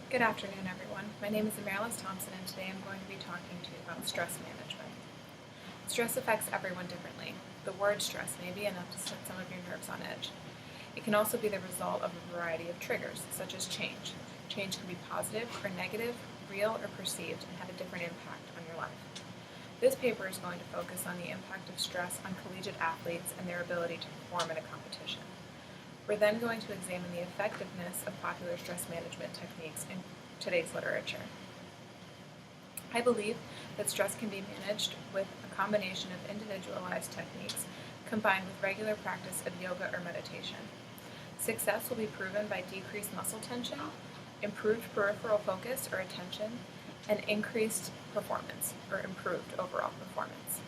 Good afternoon, everyone. My name is Amaryllis Thompson, and today I'm going to be talking to you about stress management. Stress affects everyone differently. The word stress may be enough to set some of your nerves on edge. It can also be the result of a variety of triggers, such as change. Change can be positive or negative, real or perceived, and have a different impact on your life. This paper is going to focus on the impact of stress on collegiate athletes and their ability to perform in a competition. We're then going to examine the effectiveness of popular stress management techniques in today's literature. I believe that stress can be managed with a combination of individualized techniques combined with regular practice of yoga or meditation. Success will be proven by decreased muscle tension, improved peripheral focus or attention, and increased performance or improved overall performance.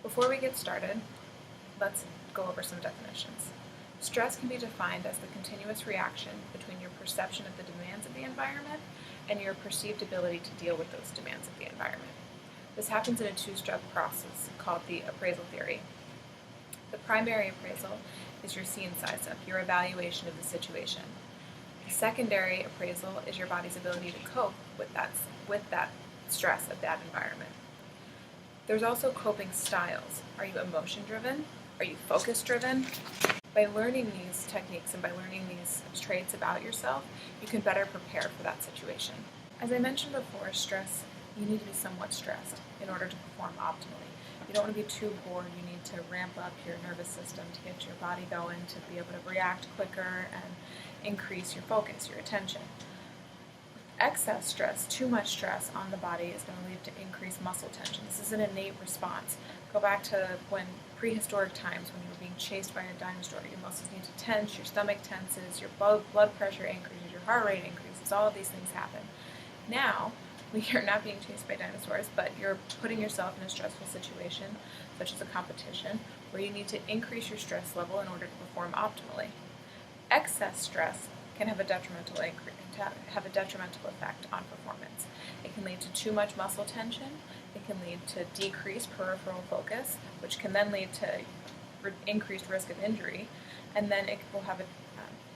Before we get started, let's go over some definitions. Stress can be defined as the continuous reaction between your perception of the demands of the environment and your perceived ability to deal with those demands of the environment. This happens in a two-step process called the appraisal theory. The primary appraisal is your scene size-up, your evaluation of the situation. The secondary appraisal is your body's ability to cope with that stress of that environment. There's also coping styles. Are you emotion-driven? Are you focus-driven? By learning these techniques and by learning these traits about yourself, you can better prepare for that situation. As I mentioned before, stress, you need to be somewhat stressed in order to perform optimally. You don't want to be too bored. You need to ramp up your nervous system to get your body going, to be able to react quicker and increase your focus, your attention. Excess stress, too much stress on the body is going to lead to increased muscle tension. This is an innate response. Go back to when prehistoric times when you were being chased by a dinosaur. Your muscles need to tense, your stomach tenses, your blood pressure increases, your heart rate increases. All of these things happen. Now, you're not being chased by dinosaurs, but you're putting yourself in a stressful situation, such as a competition, where you need to increase your stress level in order to perform optimally. Excess stress can have a detrimental effect on performance. It can lead to too much muscle tension. It can lead to decreased peripheral focus, which can then lead to increased risk of injury, and then it will have an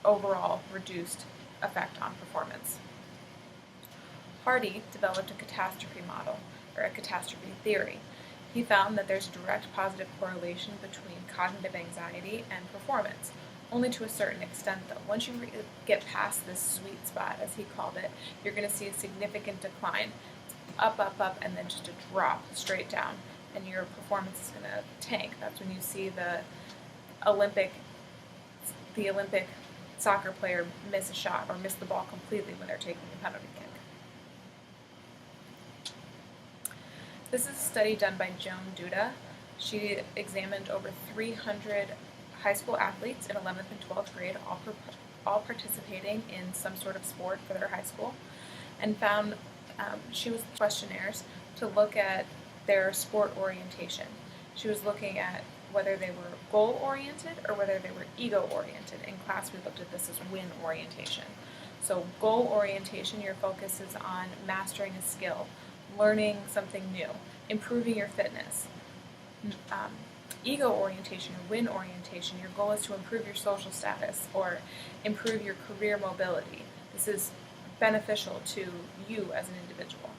overall reduced effect on performance. Hardy developed a catastrophe model, or a catastrophe theory. He found that there's a direct positive correlation between cognitive anxiety and performance. Only to a certain extent, though. Once you get past this sweet spot, as he called it, you're going to see a significant decline. Up, up, up, and then just a drop straight down, and your performance is going to tank. That's when you see the Olympic soccer player miss a shot or miss the ball completely when they're taking a penalty kick. This is a study done by Joan Duda. She examined over 300 high school athletes in 11th and 12th grade, all participating in some sort of sport for their high school, and found she was questionnaires to look at their sport orientation. She was looking at whether they were goal-oriented or whether they were ego-oriented. In class, we looked at this as win orientation. So goal orientation, your focus is on mastering a skill, learning something new, improving your fitness. Ego orientation or win orientation, your goal is to improve your social status or improve your career mobility. This is beneficial to you as an individual.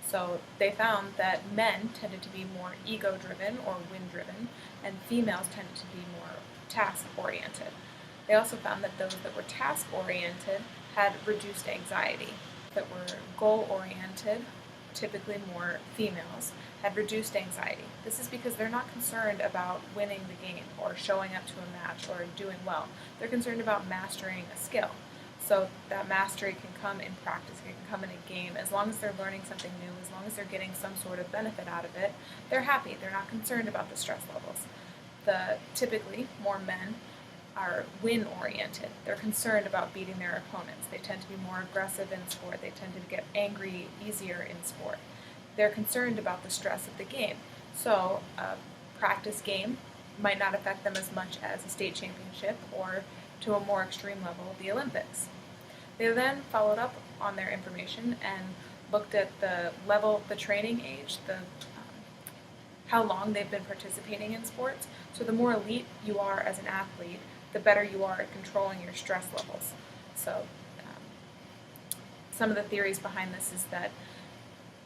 So they found that men tended to be more ego-driven or win-driven, and females tended to be more task-oriented. They also found that those that were task-oriented had reduced anxiety. That were goal-oriented, typically more females, had reduced anxiety. This is because they're not concerned about winning the game or showing up to a match or doing well. They're concerned about mastering a skill. So that mastery can come in practice, it can come in a game. As long as they're learning something new, as long as they're getting some sort of benefit out of it, they're happy. They're not concerned about the stress levels. Typically, more men are win-oriented. They're concerned about beating their opponents. They tend to be more aggressive in sport. They tend to get angry easier in sport. They're concerned about the stress of the game. So a practice game might not affect them as much as a state championship or to a more extreme level, the Olympics. They then followed up on their information and looked at the training age, how long they've been participating in sports. So the more elite you are as an athlete, the better you are at controlling your stress levels. So Some of the theories behind this is that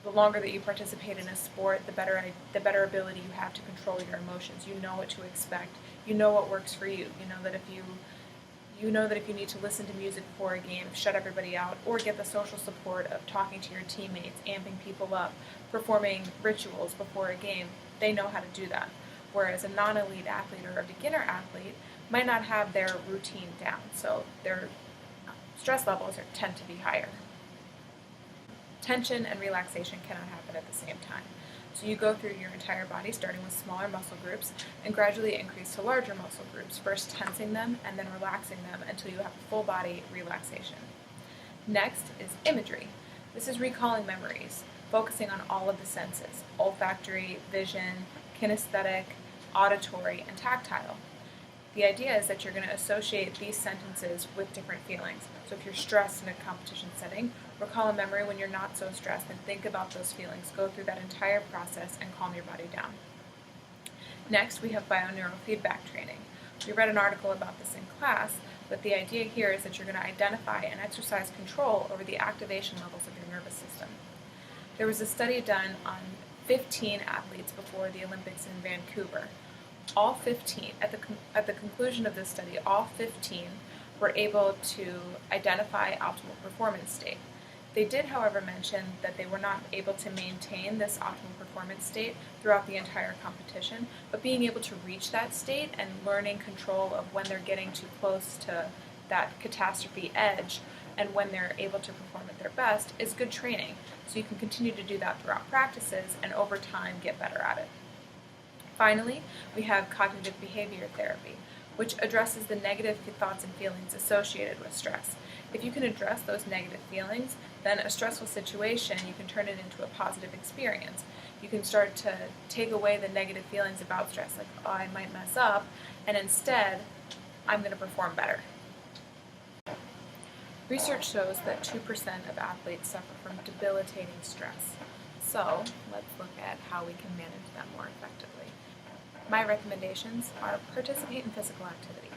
the longer that you participate in a sport, the better ability you have to control your emotions. You know what to expect. You know what works for you. You know that if you need to listen to music before a game, shut everybody out, or get the social support of talking to your teammates, amping people up, performing rituals before a game, they know how to do that. Whereas a non-elite athlete or a beginner athlete might not have their routine down, so their stress levels tend to be higher. Tension and relaxation cannot happen at the same time. So you go through your entire body, starting with smaller muscle groups, and gradually increase to larger muscle groups, first tensing them and then relaxing them until you have a full body relaxation. Next is imagery. This is recalling memories, focusing on all of the senses: olfactory, vision, kinesthetic, auditory, and tactile. The idea is that you're going to associate these sentences with different feelings. So if you're stressed in a competition setting, recall a memory when you're not so stressed and think about those feelings. Go through that entire process and calm your body down. Next, we have bioneurofeedback training. We read an article about this in class, but the idea here is that you're going to identify and exercise control over the activation levels of your nervous system. There was a study done on 15 athletes before the Olympics in Vancouver. All 15, at the conclusion of this study, all 15 were able to identify optimal performance state. They did, however, mention that they were not able to maintain this optimal performance state throughout the entire competition, but being able to reach that state and learning control of when they're getting too close to that catastrophe edge and when they're able to perform at their best is good training. So you can continue to do that throughout practices and over time get better at it. Finally, we have cognitive behavior therapy, which addresses the negative thoughts and feelings associated with stress. If you can address those negative feelings, then a stressful situation, you can turn it into a positive experience. You can start to take away the negative feelings about stress, like, oh, I might mess up, and instead, I'm going to perform better. Research shows that 2% of athletes suffer from debilitating stress. So, let's look at how we can manage that more effectively. My recommendations are participate in physical activity.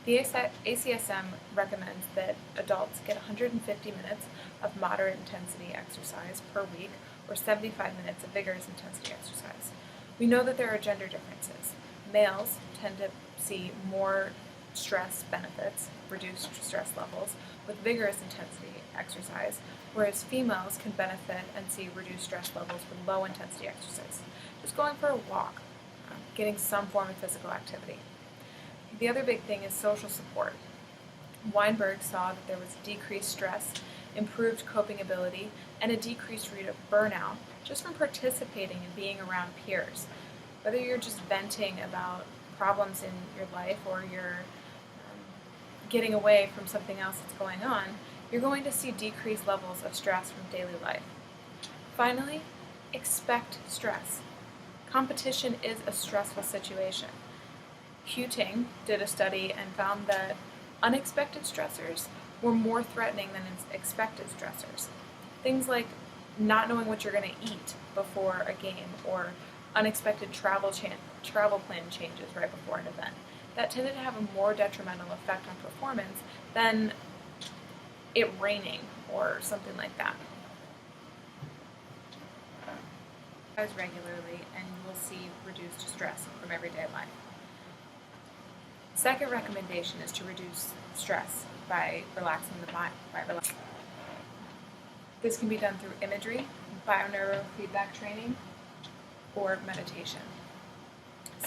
The ACSM recommends that adults get 150 minutes of moderate intensity exercise per week or 75 minutes of vigorous intensity exercise. We know that there are gender differences. Males tend to see more stress benefits, reduced stress levels, with vigorous intensity exercise, whereas females can benefit and see reduced stress levels with low intensity exercise. Just going for a walk, getting some form of physical activity. The other big thing is social support. Weinberg saw that there was decreased stress, improved coping ability, and a decreased rate of burnout just from participating and being around peers. Whether you're just venting about problems in your life or you're getting away from something else that's going on, you're going to see decreased levels of stress from daily life. Finally, expect stress. Competition is a stressful situation. Huting did a study and found that unexpected stressors were more threatening than expected stressors. Things like not knowing what you're going to eat before a game or unexpected travel plan changes right before an event. That tended to have a more detrimental effect on performance than it raining or something like that. Regularly, and you will see reduced stress from everyday life. Second recommendation is to reduce stress by relaxing the mind. This can be done through imagery, bioneurofeedback training, or meditation.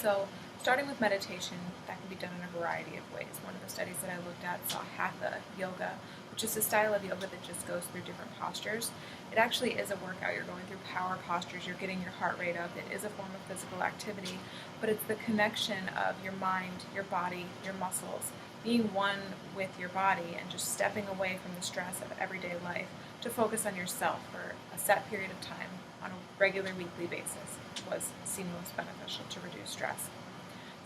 So, starting with meditation, that can be done in a variety of ways. One of the studies that I looked at saw Hatha yoga, which is a style of yoga that just goes through different postures. It actually is a workout. You're going through power postures, you're getting your heart rate up. It is a form of physical activity, but it's the connection of your mind, your body, your muscles, being one with your body and just stepping away from the stress of everyday life to focus on yourself for a set period of time on a regular weekly basis was seen most beneficial to reduce stress.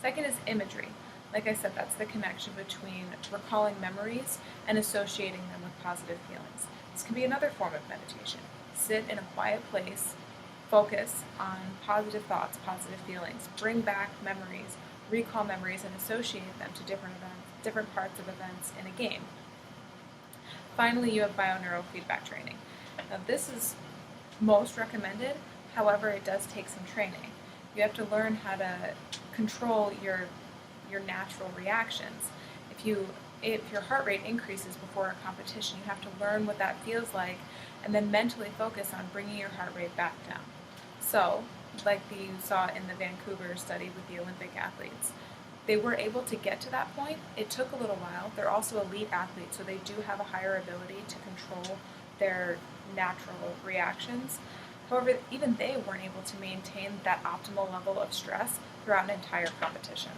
Second is imagery. Like I said, that's the connection between recalling memories and associating them with positive feelings. This can be another form of meditation. Sit in a quiet place, focus on positive thoughts, positive feelings, bring back memories, recall memories, and associate them to different parts of events in a game. Finally, you have bioneurofeedback training. Now, this is most recommended, however, it does take some training. You have to learn how to control your natural reactions. If your heart rate increases before a competition, you have to learn what that feels like and then mentally focus on bringing your heart rate back down. So, like you saw in the Vancouver study with the Olympic athletes, they were able to get to that point. It took a little while. They're also elite athletes, so they do have a higher ability to control their natural reactions. However, even they weren't able to maintain that optimal level of stress throughout an entire competition.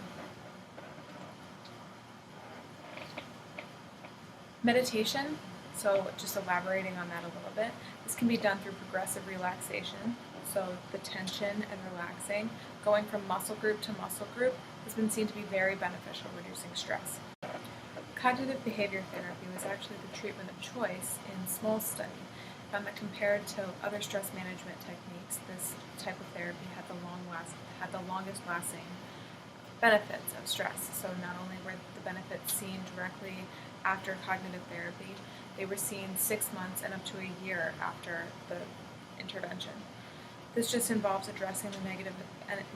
Meditation, so just elaborating on that a little bit, this can be done through progressive relaxation, so the tension and relaxing, going from muscle group to muscle group, has been seen to be very beneficial reducing stress. Cognitive behavior therapy was actually the treatment of choice in Small's study, found that compared to other stress management techniques, this type of therapy had the longest lasting benefits of stress. So not only were the benefits seen directly after cognitive therapy, they were seen 6 months and up to a year after the intervention. This just involves addressing the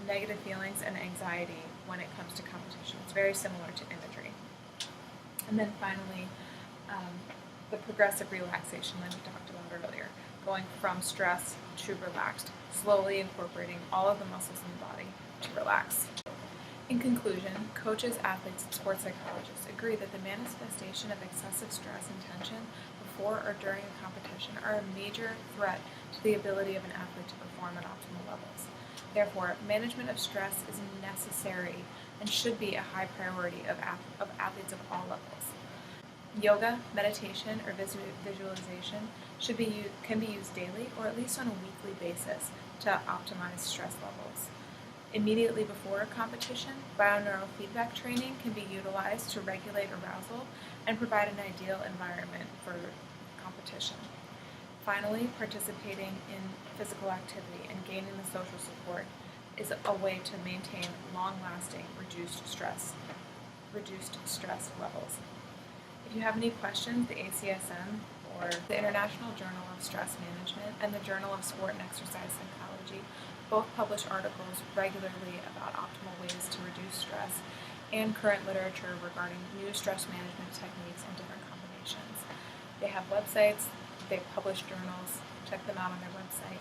negative feelings and anxiety when it comes to competition. It's very similar to imagery. And then finally, the progressive relaxation that we talked about earlier, going from stress to relaxed, slowly incorporating all of the muscles in the body to relax. In conclusion, coaches, athletes, and sports psychologists agree that the manifestation of excessive stress and tension before or during a competition are a major threat to the ability of an athlete to perform at optimal levels. Therefore, management of stress is necessary and should be a high priority of athletes of all levels. Yoga, meditation, or visualization can be used daily or at least on a weekly basis to optimize stress levels. Immediately before a competition, bioneurofeedback training can be utilized to regulate arousal and provide an ideal environment for competition. Finally, participating in physical activity and gaining the social support is a way to maintain long-lasting reduced stress levels. If you have any questions, the ACSM or the International Journal of Stress Management and the Journal of Sport and Exercise Psychology both publish articles regularly about optimal ways to reduce stress and current literature regarding new stress management techniques and different combinations. They have websites, they publish journals, check them out on their website.